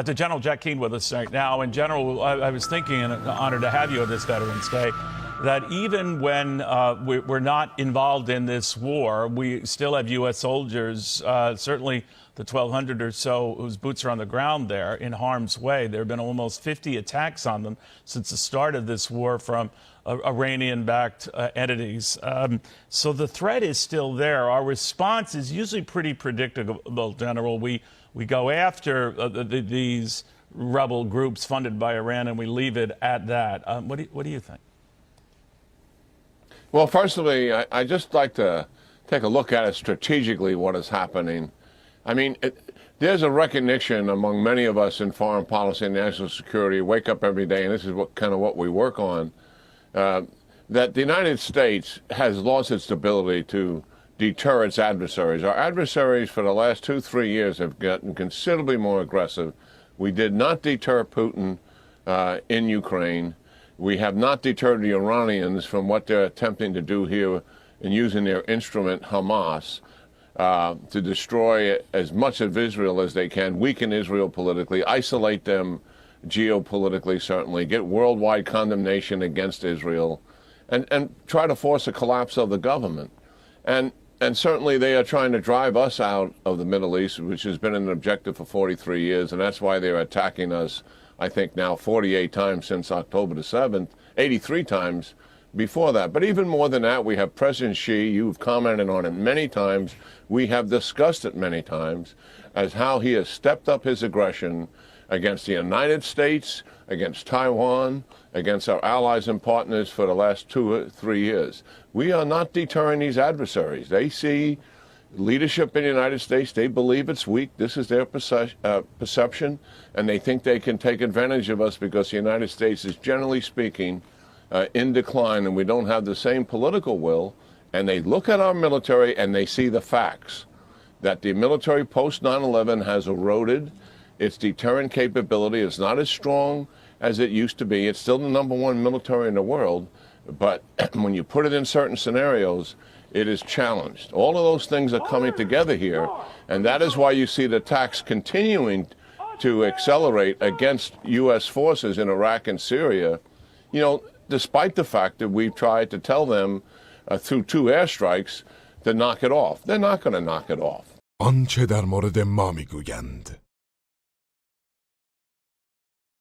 To General Jack Keane with us right now. And General, I was thinking, and an honor to have you on this Veterans Day, that even when we're not involved in this war, we still have U.S. soldiers, certainly the 1,200 or so whose boots are on the ground there in harm's way. There have been almost 50 attacks on them since the start of this war from Iranian-backed entities. So the threat is still there. Our response is usually pretty predictable, General. We go after these rebel groups funded by Iran, and we leave it at that. What do you think? Well, firstly, I just like to take a look at it strategically, what is happening. I mean, there's a recognition among many of us in foreign policy and national security, wake up every day, and this is what we work on, that the United States has lost its ability to deter its adversaries. Our adversaries for the last 2-3 years have gotten considerably more aggressive. We did not deter Putin in Ukraine. We have not deterred the Iranians from what they're attempting to do here in using their instrument, Hamas, to destroy as much of Israel as they can, weaken Israel politically, isolate them geopolitically, certainly, get worldwide condemnation against Israel, and try to force a collapse of the government. And certainly they are trying to drive us out of the Middle East, which has been an objective for 43 years, and that's why they're attacking us, I think now 48 times since October the 7th, 83 times before that. But even more than that, we have President Xi. You've commented on it many times. We have discussed it many times as how he has stepped up his aggression against the United States, against Taiwan, against our allies and partners for the last 2 or 3 years. We are not deterring these adversaries. They see leadership in the United States. They believe it's weak. This is their perception, and they think they can take advantage of us because the United States is, generally speaking, in decline, and we don't have the same political will. And they look at our military and they see the facts, that the military post 9/11 has eroded. Its deterrent capability is not as strong as it used to be. It's still the #1 military in the world, but when you put it in certain scenarios, it is challenged. All of those things are coming together here, and that is why you see the attacks continuing to accelerate against U.S. forces in Iraq and Syria, you know, despite the fact that we've tried to tell them through 2 airstrikes to knock it off. They're not going to knock it off. آنچه در مورد ما میگویند.